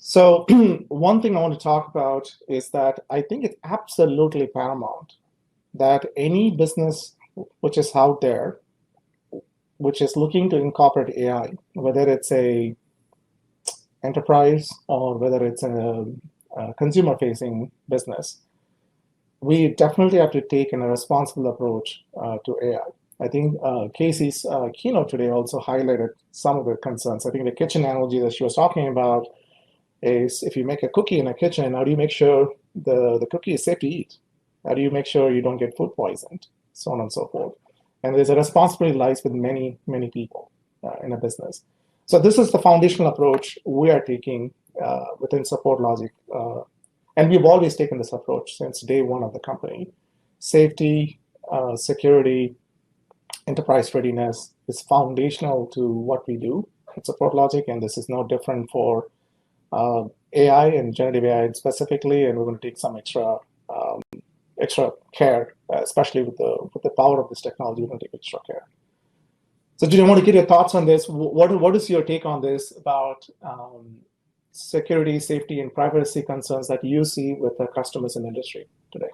So one thing I want to talk about is that I think it's absolutely paramount that any business which is out there, which is looking to incorporate AI, whether it's a enterprise or whether it's a consumer-facing business, we definitely have to take a responsible approach to AI. I think Casey's keynote today also highlighted some of the concerns. I think the kitchen analogy that she was talking about is if you make a cookie in a kitchen, how do you make sure the cookie is safe to eat? How do you make sure you don't get food poisoned? So on and so forth. And there's a responsibility lies with many, many people in a business. So this is the foundational approach we are taking within SupportLogic. And we've always taken this approach since day one of the company. Safety, security, enterprise readiness is foundational to what we do at SupportLogic, and this is no different for AI and generative AI specifically, and we're going to take some extra care, especially with the power of this technology. We're going to take extra care. So, Judy, I want to get your thoughts on this. What is your take on this about security, safety, and privacy concerns that you see with the customers in the industry today?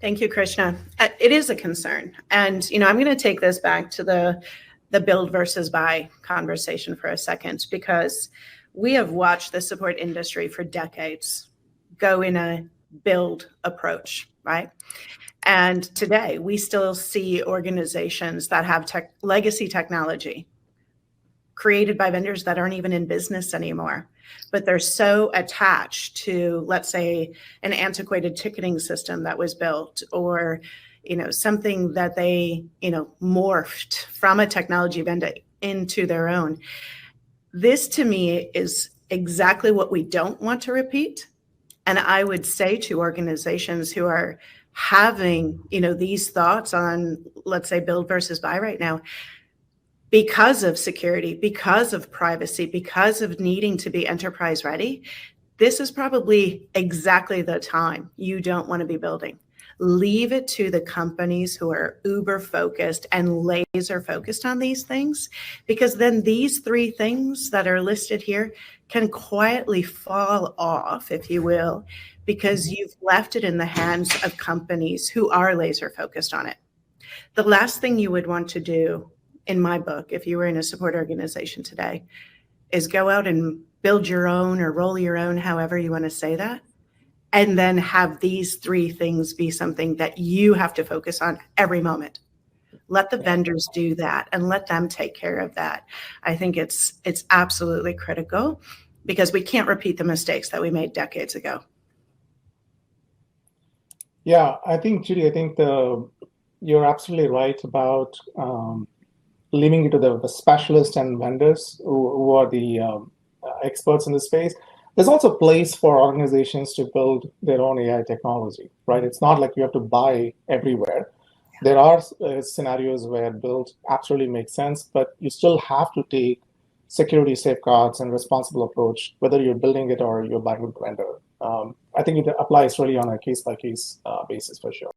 Thank you, Krishna. It is a concern, and I'm going to take this back to the build versus buy conversation for a second, because we have watched the support industry for decades go in a build approach, right? And today we still see organizations that have legacy technology created by vendors that aren't even in business anymore, but they're so attached to, let's say, an antiquated ticketing system that was built, or something that they morphed from a technology vendor into their own. This to me is exactly what we don't want to repeat. And I would say to organizations who are having, these thoughts on, let's say, build versus buy right now, because of security, because of privacy, because of needing to be enterprise ready, this is probably exactly the time you don't want to be building. Leave it to the companies who are uber focused and laser focused on these things, because then these three things that are listed here can quietly fall off, if you will, because you've left it in the hands of companies who are laser focused on it. The last thing you would want to do, in my book, if you were in a support organization today, is go out and build your own or roll your own, however you want to say that, and then have these three things be something that you have to focus on every moment. Let the vendors do that and let them take care of that. I think it's absolutely critical, because we can't repeat the mistakes that we made decades ago. Yeah, I think, Judy, you're absolutely right about leaving it to the specialists and vendors who are the experts in the space. There's also a place for organizations to build their own AI technology, right? It's not like you have to buy everywhere. There are scenarios where build absolutely makes sense, but you still have to take security safeguards and responsible approach, whether you're building it or you're buying it with a vendor. I think it applies really on a case-by-case basis for sure.